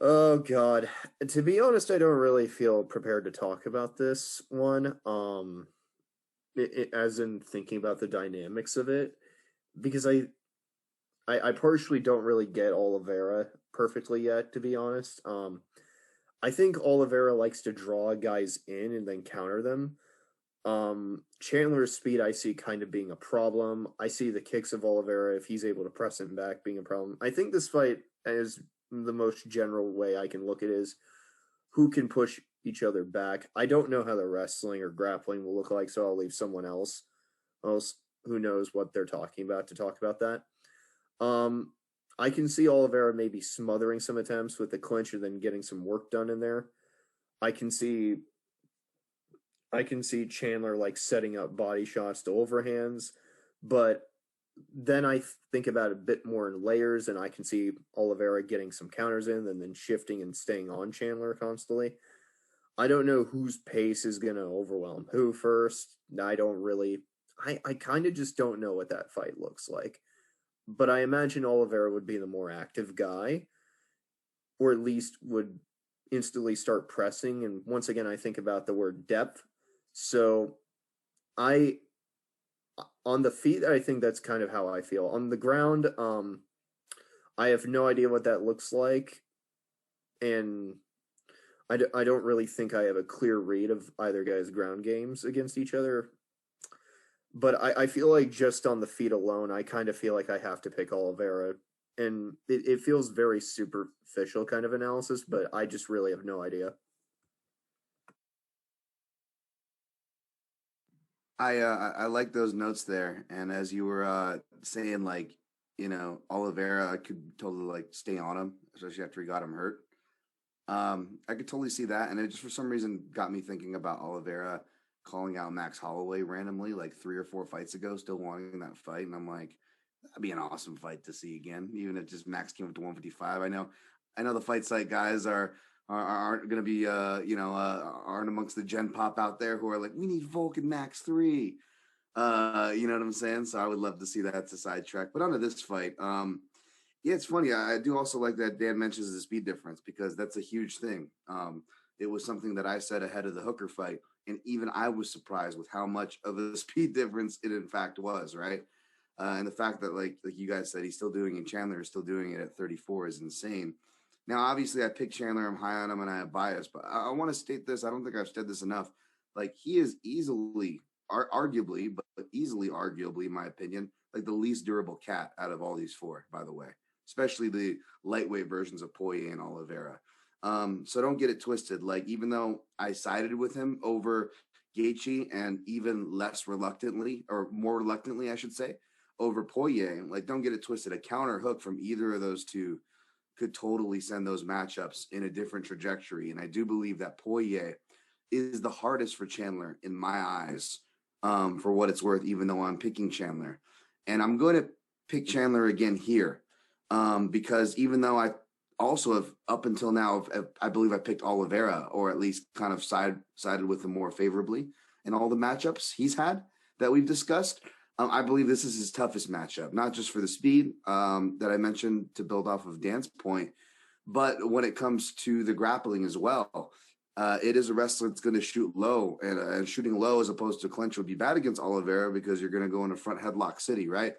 Oh God. To be honest, I don't really feel prepared to talk about this one. As in thinking about the dynamics of it, because I partially don't really get Oliveira perfectly yet, to be honest. I think Oliveira likes to draw guys in and then counter them. Chandler's speed I see kind of being a problem. I see the kicks of Oliveira, if he's able to press him back, being a problem. I think this fight is the most general way I can look at it is who can push each other back. I don't know how the wrestling or grappling will look like, so I'll leave someone else who knows what they're talking about to talk about that. Um, I can see Oliveira maybe smothering some attempts with the clinch and then getting some work done in there. I can see I can see Chandler like setting up body shots to overhands, but then I think about it a bit more in layers, and I can see Oliveira getting some counters in and then shifting and staying on Chandler constantly. I don't know whose pace is going to overwhelm who first. I don't really. I kind of just don't know what that fight looks like. But I imagine Oliveira would be the more active guy, or at least would instantly start pressing. And once again, I think about the word depth. So I on the feet, I think that's kind of how I feel. On the ground, I have no idea what that looks like, and I don't really think I have a clear read of either guy's ground games against each other. But I feel like just on the feet alone, I kind of feel like I have to pick Oliveira. And it feels very superficial kind of analysis, but I just really have no idea. I like those notes there, and as you were saying, like Oliveira, I could totally like stay on him, especially after he got him hurt. I could totally see that, and it just for some reason got me thinking about Oliveira calling out Max Holloway randomly, like 3 or 4 fights ago, still wanting that fight, and I'm like, that'd be an awesome fight to see again, even if just Max came up to 155. I know the fight site guys aren't going to be aren't amongst the Gen Pop out there who are like, we need Volk and Max 3. You know what I'm saying? So I would love to see that to sidetrack. But onto this fight. Yeah, it's funny. I do also like that Dan mentions the speed difference because that's a huge thing. It was something that I said ahead of the Hooker fight, and even I was surprised with how much of a speed difference it in fact was, right? And the fact that like you guys said, he's still doing it, and Chandler is still doing it at 34 is insane. Now, obviously, I picked Chandler. I'm high on him, and I have bias, but I want to state this. I don't think I've said this enough. Like he is easily, arguably, but easily, arguably, in my opinion, like the least durable cat out of all these four. By the way, especially the lightweight versions of Poirier and Oliveira. So don't get it twisted. Like even though I sided with him over Gaethje and even less reluctantly, or more reluctantly, I should say, over Poirier, like don't get it twisted. A counter hook from either of those two could totally send those matchups in a different trajectory. And I do believe that Poirier is the hardest for Chandler in my eyes, for what it's worth, even though I'm picking Chandler. And I'm going to pick Chandler again here, because even though I also have up until now, I believe I picked Oliveira, or at least kind of sided with him more favorably in all the matchups he's had that we've discussed. I believe this is his toughest matchup, not just for the speed that I mentioned to build off of Dan's point, but when it comes to the grappling as well. It is a wrestler that's going to shoot low, and shooting low as opposed to clinch would be bad against Oliveira because you're going to go into front headlock city, right?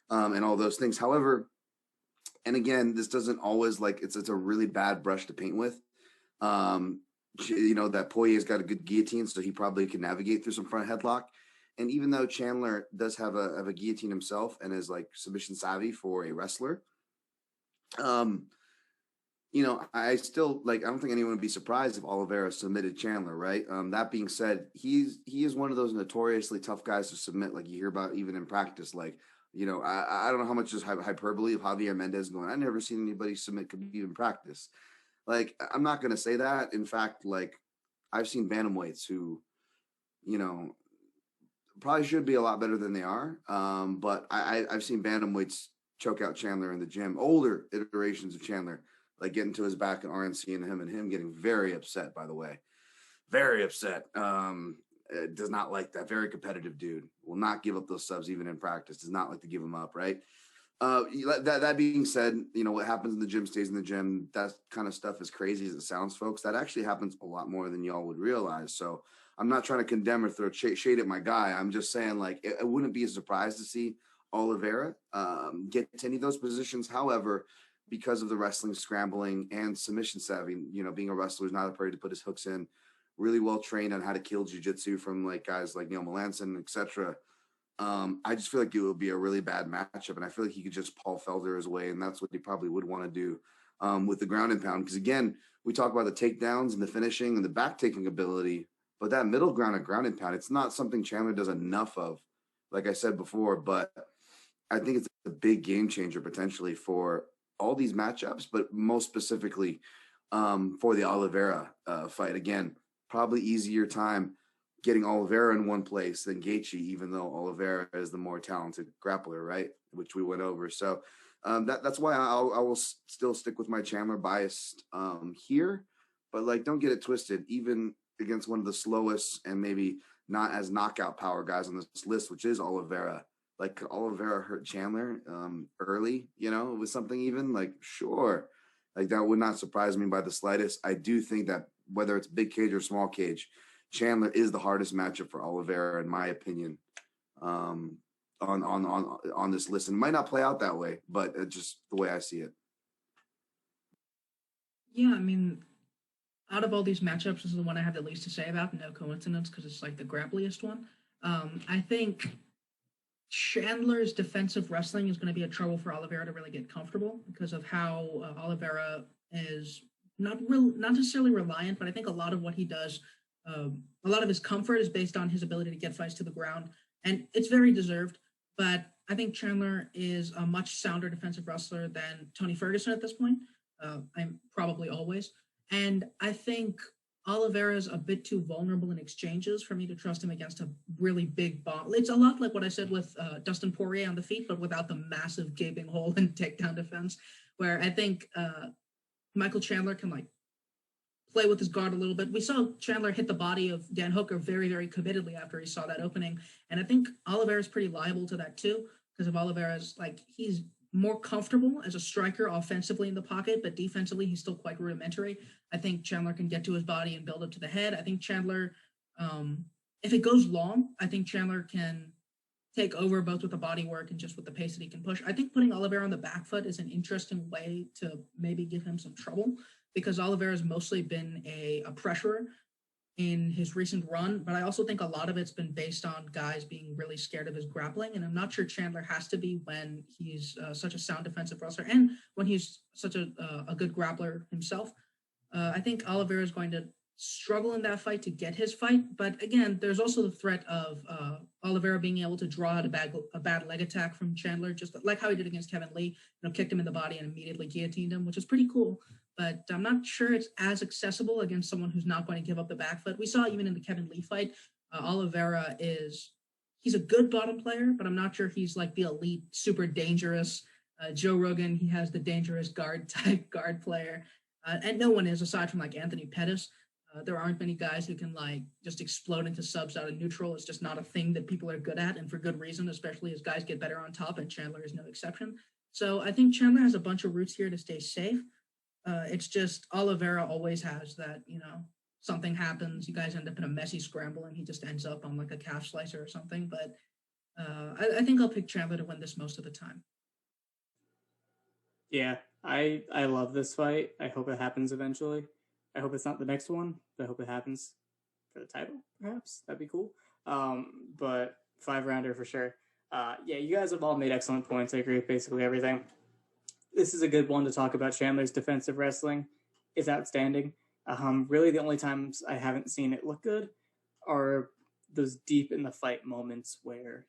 And all those things. However, and again, this doesn't always like it's a really bad brush to paint with. Um, that Poirier's got a good guillotine, so he probably can navigate through some front headlock. And even though Chandler does have a guillotine himself and is like submission savvy for a wrestler, um, I still like. I don't think anyone would be surprised if Oliveira submitted Chandler, right? That being said, he is one of those notoriously tough guys to submit. Like you hear about even in practice. Like I don't know how much is hyperbole of Javier Mendez going. I've never seen anybody submit Khabib in practice. Like I'm not going to say that. In fact, like I've seen bantamweights who, you know, probably should be a lot better than they are. But I've seen bantamweights choke out Chandler in the gym. Older iterations of Chandler, like getting to his back in RNC and him getting very upset. By the way, very upset. Does not like that. Very competitive dude. Will not give up those subs even in practice. Does not like to give them up. Right. That being said, what happens in the gym stays in the gym. That kind of stuff, as crazy as it sounds, folks, that actually happens a lot more than y'all would realize. So I'm not trying to condemn or throw shade at my guy. I'm just saying, like, it wouldn't be a surprise to see Oliveira get to any of those positions. However, because of the wrestling scrambling and submission savvy, being a wrestler is not afraid to put his hooks in, really well trained on how to kill jiu-jitsu from like guys like Neil Melanson, etc. I just feel like it would be a really bad matchup, and I feel like he could just Paul Felder his way, and that's what he probably would want to do with the ground and pound. Because again, we talk about the takedowns and the finishing and the back taking ability, but that middle ground and ground and pound, it's not something Chandler does enough of, like I said before. But I think it's a big game changer potentially for all these matchups, but most specifically for the Oliveira fight. Again, probably easier time getting Oliveira in one place than Gaethje, even though Oliveira is the more talented grappler, right? Which we went over. So that's why I will still stick with my Chandler bias here. But like, don't get it twisted. Even against one of the slowest and maybe not as knockout power guys on this list, which is Oliveira. Like, could Oliveira hurt Chandler early? With something even like, sure. Like, that would not surprise me by the slightest. I do think that whether it's big cage or small cage, Chandler is the hardest matchup for Oliveira, in my opinion, on this list. And it might not play out that way, but it's just the way I see it. Yeah, I mean, out of all these matchups, this is the one I have the least to say about. No coincidence, because it's like the grappliest one. I think Chandler's defensive wrestling is going to be a trouble for Oliveira to really get comfortable because of how Oliveira is not necessarily reliant, but I think a lot of what he does, a lot of his comfort is based on his ability to get fights to the ground, and it's very deserved. But I think Chandler is a much sounder defensive wrestler than Tony Ferguson at this point. I'm probably always, and I think Oliveira is a bit too vulnerable in exchanges for me to trust him against a really big bomb. It's a lot like what I said with Dustin Poirier on the feet, but without the massive gaping hole in takedown defense, where I think Michael Chandler can like play with his guard a little bit. We saw Chandler hit the body of Dan Hooker very, very committedly after he saw that opening. And I think Oliveira is pretty liable to that too, because of Oliveira's, like, he's more comfortable as a striker offensively in the pocket, but defensively, he's still quite rudimentary. I think Chandler can get to his body and build up to the head. I think Chandler, if it goes long, I think Chandler can take over both with the body work and just with the pace that he can push. I think putting Oliveira on the back foot is an interesting way to maybe give him some trouble because Oliveira has mostly been a pressurer in his recent run, but I also think a lot of it's been based on guys being really scared of his grappling, and I'm not sure Chandler has to be when he's such a sound defensive wrestler and when he's such a good grappler himself. I think Oliveira is going to struggle in that fight to get his fight, but again, there's also the threat of Oliveira being able to draw out a bad leg attack from Chandler, just like how he did against Kevin Lee, kicked him in the body and immediately guillotined him, which is pretty cool. But I'm not sure it's as accessible against someone who's not going to give up the back foot. We saw even in the Kevin Lee fight, Oliveira he's a good bottom player, but I'm not sure he's like the elite, super dangerous Joe Rogan. He has the dangerous guard type guard player. And no one is aside from like Anthony Pettis. There aren't many guys who can like just explode into subs out of neutral. It's just not a thing that people are good at, and for good reason, especially as guys get better on top, and Chandler is no exception. So I think Chandler has a bunch of routes here to stay safe. It's just Oliveira always has that, something happens, you guys end up in a messy scramble, and he just ends up on like a calf slicer or something. But I think I'll pick Chandler to win this most of the time. Yeah, I love this fight. I hope it happens eventually. I hope it's not the next one, but I hope it happens for the title, perhaps. That'd be cool. But 5-rounder for sure. Yeah, you guys have all made excellent points. I agree with basically everything. This is a good one to talk about. Chandler's defensive wrestling is outstanding. Really, the only times I haven't seen it look good are those deep in the fight moments where,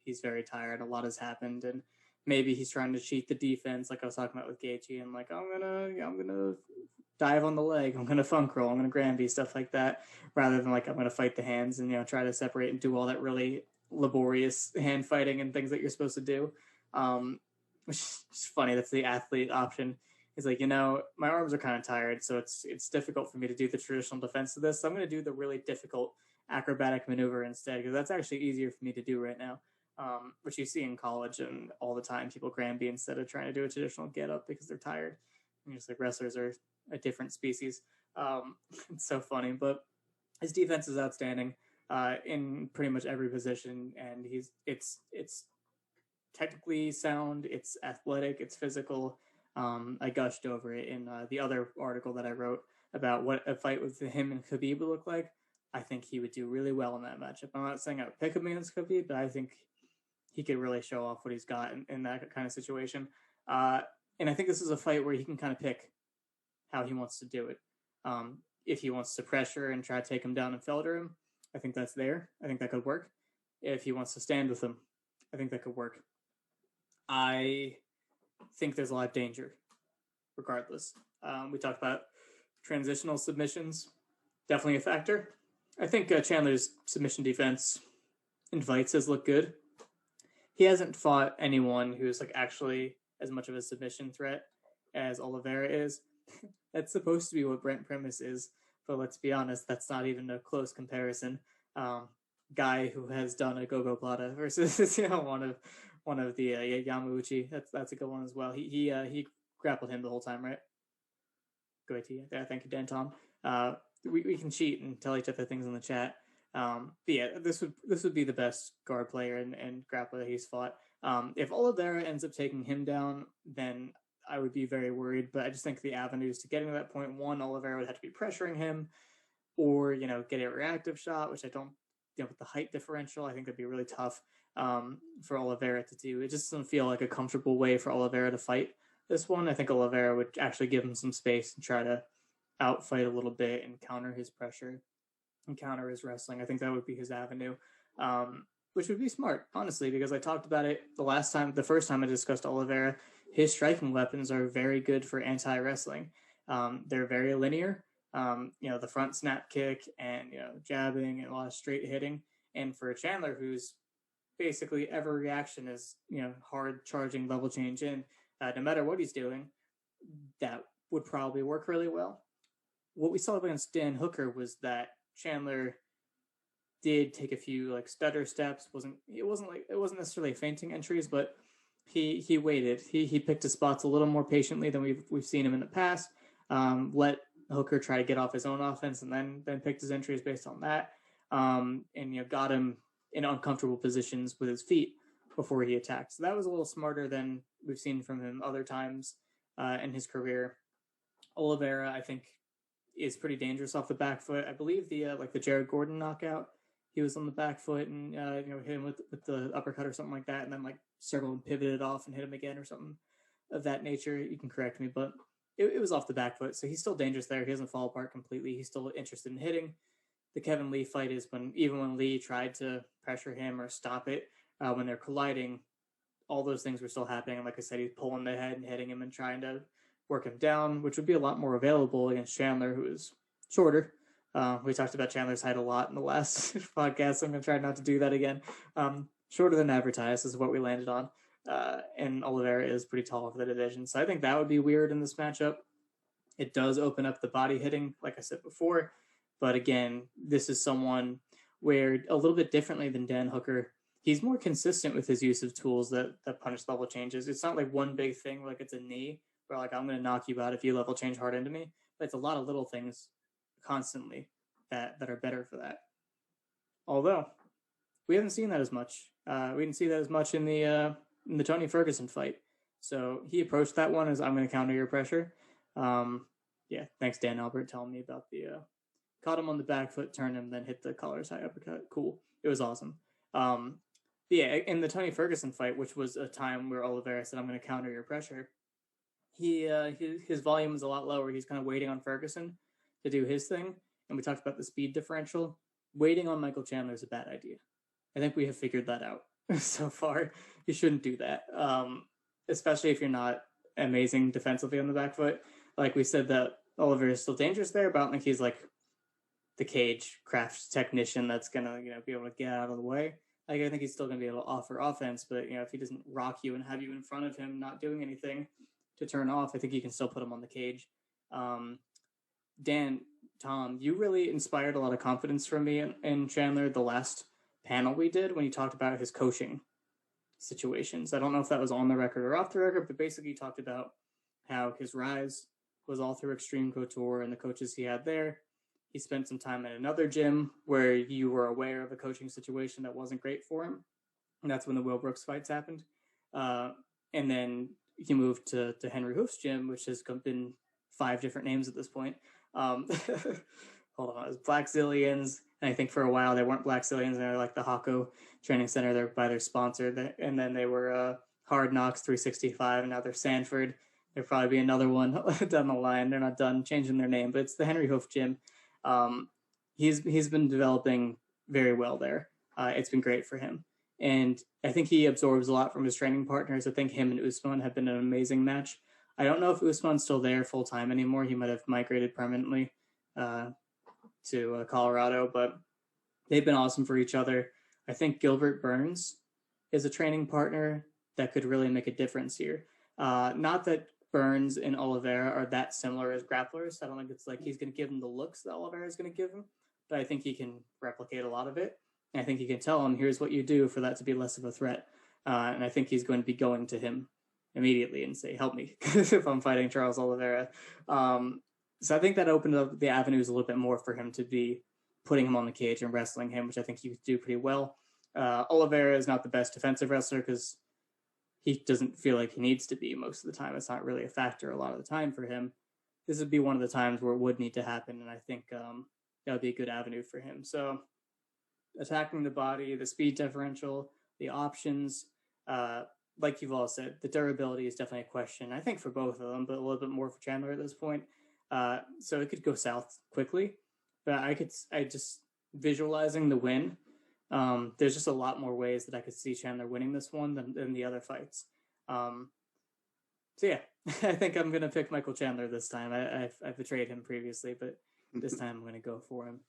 he's very tired, a lot has happened, and maybe he's trying to cheat the defense, like I was talking about with Gaethje, and like, I'm gonna dive on the leg, I'm gonna funk roll, I'm gonna Granby, stuff like that, rather than like I'm gonna fight the hands and try to separate and do all that really laborious hand fighting and things that you're supposed to do. Which is funny. That's the athlete option. He's like, my arms are kind of tired, so it's difficult for me to do the traditional defense of this. So I'm going to do the really difficult acrobatic maneuver instead, because that's actually easier for me to do right now. which you see in college and all the time. People Granby instead of trying to do a traditional get up because they're tired. And just like wrestlers are a different species. It's so funny, but his defense is outstanding in pretty much every position, and it's technically sound, it's athletic, it's physical. I gushed over it in the other article that I wrote about what a fight with him and Khabib would look like. I think he would do really well in that matchup. I'm not saying I would pick him against Khabib, but I think he could really show off what he's got in that kind of situation. And I think this is a fight where he can kind of pick how he wants to do it. If he wants to pressure and try to take him down and felder him, I think that's there. I think that could work. If he wants to stand with him, I think that could work. I think there's a lot of danger, regardless. We talked about transitional submissions, definitely a factor. I think Chandler's submission defense invites his look good. He hasn't fought anyone who's like actually as much of a submission threat as Oliveira is. That's supposed to be what Brent Primus is, but let's be honest, that's not even a close comparison. Guy who has done a Gogo Plata versus one of the Yamauchi. That's a good one as well. He grappled him the whole time, right? Go ahead, yeah, thank you, Dan Tom. We can cheat and tell each other things in the chat. But yeah, this would be the best guard player and grappler that he's fought. If Oliveira ends up taking him down, then I would be very worried. But I just think the avenues to getting to that point, one, Oliveira would have to be pressuring him, or get a reactive shot, which I don't. With the height differential, I think that'd be really tough for Oliveira to do. It just doesn't feel like a comfortable way for Oliveira to fight this one. I think Oliveira would actually give him some space and try to outfight a little bit and counter his pressure and counter his wrestling. I think that would be his avenue, which would be smart, honestly, because I talked about it the first time I discussed Oliveira. His striking weapons are very good for anti-wrestling. They're very linear. The front snap kick and, jabbing and a lot of straight hitting. And for Chandler, who's basically every reaction is, hard charging level change in, no matter what he's doing, that would probably work really well. What we saw against Dan Hooker was that Chandler did take a few stutter steps. It wasn't necessarily fainting entries, but he waited. He picked his spots a little more patiently than we've seen him in the past. Let Hooker try to get off his own offense and then picked his entries based on that. And got him in uncomfortable positions with his feet before he attacked. So that was a little smarter than we've seen from him other times in his career. Oliveira, I think, is pretty dangerous off the back foot. I believe the Jared Gordon knockout, he was on the back foot and hit him with the uppercut or something like that, and then circled and pivoted off and hit him again or something of that nature. You can correct me, but it was off the back foot, so he's still dangerous there. He doesn't fall apart completely. He's still interested in hitting. The Kevin Lee fight is when Lee tried to pressure him or stop it, when they're colliding, all those things were still happening. And like I said, he's pulling the head and hitting him and trying to work him down, which would be a lot more available against Chandler, who is shorter. We talked about Chandler's height a lot in the last podcast, so I'm going to try not to do that again. Shorter than advertised is what we landed on. And Oliveira is pretty tall for the division. So I think that would be weird in this matchup. It does open up the body hitting, like I said before. But again, this is someone where, a little bit differently than Dan Hooker, he's more consistent with his use of tools that punish level changes. It's not like one big thing, like it's a knee, where I'm going to knock you out if you level change hard into me. But it's a lot of little things constantly that are better for that. Although, we haven't seen that as much. We didn't see that as much in the Tony Ferguson fight. So he approached that one as, I'm going to counter your pressure. Yeah, thanks Dan Albert telling me about the caught him on the back foot, turned him, then hit the collar's high uppercut. Cool. It was awesome. Yeah, in the Tony Ferguson fight, which was a time where Oliveira said, I'm going to counter your pressure, his volume was a lot lower. He's kind of waiting on Ferguson to do his thing. And we talked about the speed differential. Waiting on Michael Chandler is a bad idea. I think we have figured that out so far. You shouldn't do that, especially if you're not amazing defensively on the back foot. Like we said, that Oliveira is still dangerous there, but I don't think he's the cage craft technician that's gonna be able to get out of the way. I think he's still gonna be able to offer offense, but if he doesn't rock you and have you in front of him not doing anything to turn off, I think you can still put him on the cage. Tom, you really inspired a lot of confidence from me in Chandler the last panel we did when you talked about his coaching situations. I don't know if that was on the record or off the record, but basically he talked about how his rise was all through Extreme Couture and the coaches he had there. He spent some time at another gym where you were aware of a coaching situation that wasn't great for him. And that's when the Will Brooks fights happened. And then he moved to Henry Hoof's gym, which has been 5 different names at this point. Hold on, it was Black Zillions. And I think for a while they weren't Black Zillions. They were like the Hako Training Center. They're by their sponsor. And then they were Hard Knocks 365. And now they're Sanford. There'll probably be another one down the line. They're not done changing their name, but it's the Henry Hoof gym. He's been developing very well there. It's been great for him. And I think he absorbs a lot from his training partners. I think him and Usman have been an amazing match. I don't know if Usman's still there full time anymore. He might have migrated permanently to Colorado, but they've been awesome for each other. I think Gilbert Burns is a training partner that could really make a difference here. Not that Burns and Oliveira are that similar as grapplers. I don't think it's like he's going to give him the looks that Oliveira is going to give him, but I think he can replicate a lot of it. And I think he can tell him, here's what you do for that to be less of a threat. And I think he's going to be going to him immediately and say, help me if I'm fighting Charles Oliveira. So I think that opened up the avenues a little bit more for him to be putting him on the cage and wrestling him, which I think he could do pretty well. Oliveira is not the best defensive wrestler because he doesn't feel like he needs to be most of the time. It's not really a factor a lot of the time for him. This would be one of the times where it would need to happen, and I think that would be a good avenue for him. So attacking the body, the speed differential, the options, like you've all said, the durability is definitely a question, I think, for both of them, but a little bit more for Chandler at this point. So it could go south quickly, but I just visualizing the win. There's just a lot more ways that I could see Chandler winning this one than the other fights. So yeah, I think I'm going to pick Michael Chandler this time. I've betrayed him previously, but this time I'm going to go for him.